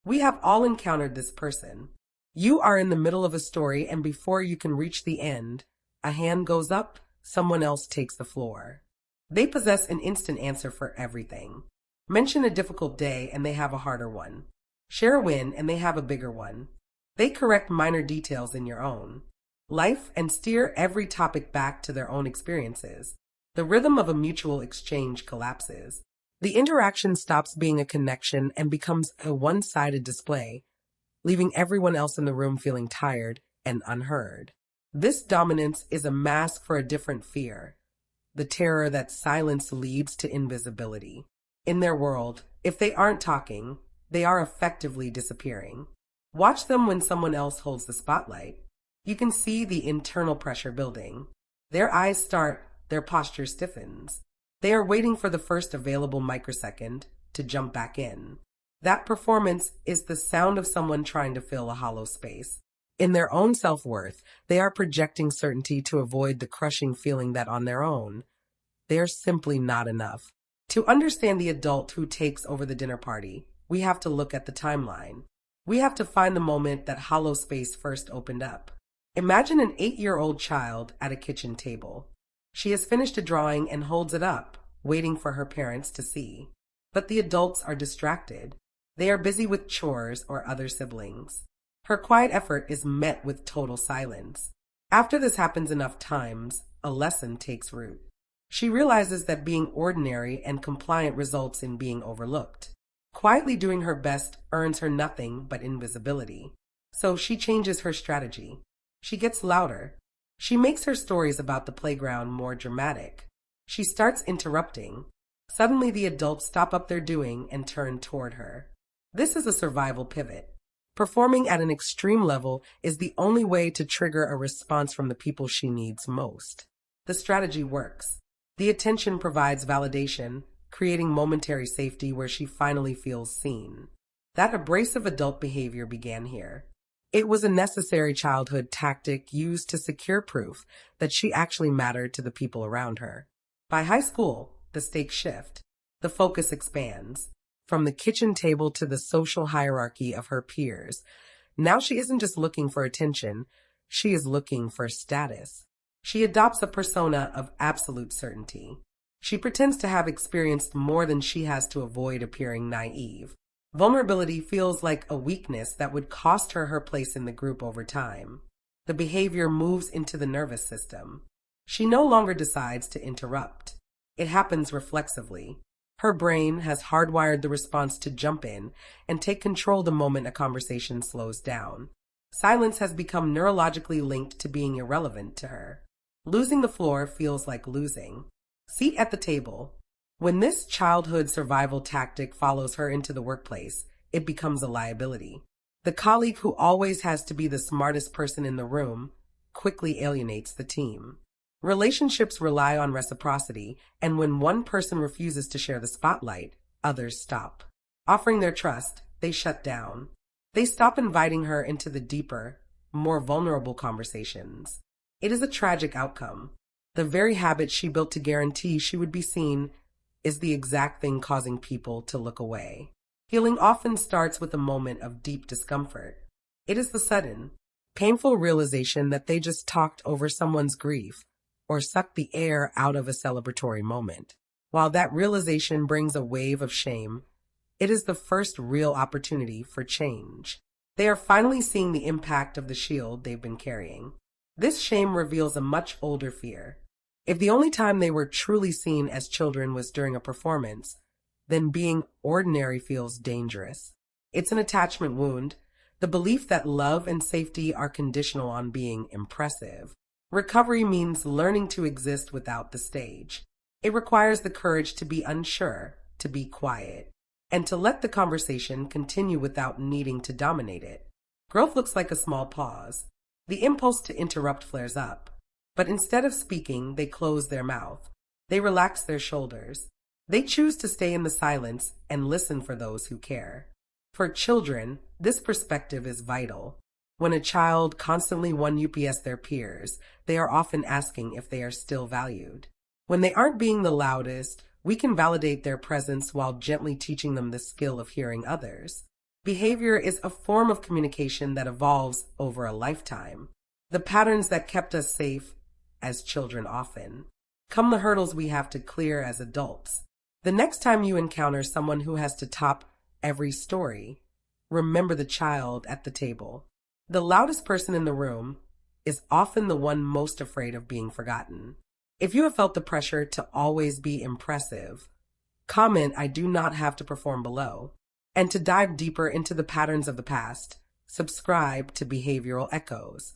We have all encountered this person. You are in the middle of a story, and before you can reach the end, a hand goes up, someone else takes the floor. They possess an instant answer for everything. Mention a difficult day, and they have a harder one. Share a win, and they have a bigger one. They correct minor details in your own life and steer every topic back to their own experiences. The rhythm of a mutual exchange collapses. The interaction stops being a connection and becomes a one-sided display, leaving everyone else in the room feeling tired and unheard. This dominance is a mask for a different fear, the terror that silence leads to invisibility. In their world, if they aren't talking, they are effectively disappearing. Watch them when someone else holds the spotlight. You can see the internal pressure building. Their eyes start, their posture stiffens. They are waiting for the first available microsecond to jump back in. That performance is the sound of someone trying to fill a hollow space. In their own self-worth, they are projecting certainty to avoid the crushing feeling that on their own, they are simply not enough. To understand the adult who takes over the dinner party, we have to look at the timeline. We have to find the moment that hollow space first opened up. Imagine an 8-year-old child at a kitchen table. She has finished a drawing and holds it up, waiting for her parents to see. But the adults are distracted. They are busy with chores or other siblings. Her quiet effort is met with total silence. After this happens enough times, a lesson takes root. She realizes that being ordinary and compliant results in being overlooked. Quietly doing her best earns her nothing but invisibility. So she changes her strategy. She gets louder. She makes her stories about the playground more dramatic. She starts interrupting. Suddenly the adults stop up their doing and turn toward her. This is a survival pivot. Performing at an extreme level is the only way to trigger a response from the people she needs most. The strategy works. The attention provides validation, creating momentary safety where she finally feels seen. That abrasive adult behavior began here. It was a necessary childhood tactic used to secure proof that she actually mattered to the people around her. By high school, the stakes shift. The focus expands. From the kitchen table to the social hierarchy of her peers. Now she isn't just looking for attention, she is looking for status. She adopts a persona of absolute certainty. She pretends to have experienced more than she has to avoid appearing naive. Vulnerability feels like a weakness that would cost her her place in the group over time. The behavior moves into the nervous system. She no longer decides to interrupt. It happens reflexively. Her brain has hardwired the response to jump in and take control the moment a conversation slows down. Silence has become neurologically linked to being irrelevant to her. Losing the floor feels like losing. Seat at the table. When this childhood survival tactic follows her into the workplace, it becomes a liability. The colleague who always has to be the smartest person in the room quickly alienates the team. Relationships rely on reciprocity, and when one person refuses to share the spotlight, others stop. Offering their trust, they shut down. They stop inviting her into the deeper, more vulnerable conversations. It is a tragic outcome. The very habit she built to guarantee she would be seen is the exact thing causing people to look away. Healing often starts with a moment of deep discomfort. It is the sudden, painful realization that they just talked over someone's grief or sucked the air out of a celebratory moment. While that realization brings a wave of shame, it is the first real opportunity for change. They are finally seeing the impact of the shield they've been carrying. This shame reveals a much older fear. If the only time they were truly seen as children was during a performance, then being ordinary feels dangerous. It's an attachment wound, the belief that love and safety are conditional on being impressive. Recovery means learning to exist without the stage. It requires the courage to be unsure, to be quiet, and to let the conversation continue without needing to dominate it. Growth looks like a small pause. The impulse to interrupt flares up. But instead of speaking, they close their mouth. They relax their shoulders. They choose to stay in the silence and listen for those who care. For children, this perspective is vital. When a child constantly one-UPS their peers, they are often asking if they are still valued. When they aren't being the loudest, we can validate their presence while gently teaching them the skill of hearing others. Behavior is a form of communication that evolves over a lifetime. The patterns that kept us safe as children often come the hurdles we have to clear as adults. The next time you encounter someone who has to top every story, remember the child at the table. The loudest person in the room is often the one most afraid of being forgotten. If you have felt the pressure to always be impressive, comment "I do not have to perform" below. And to dive deeper into the patterns of the past, subscribe to Behavioral Echoes.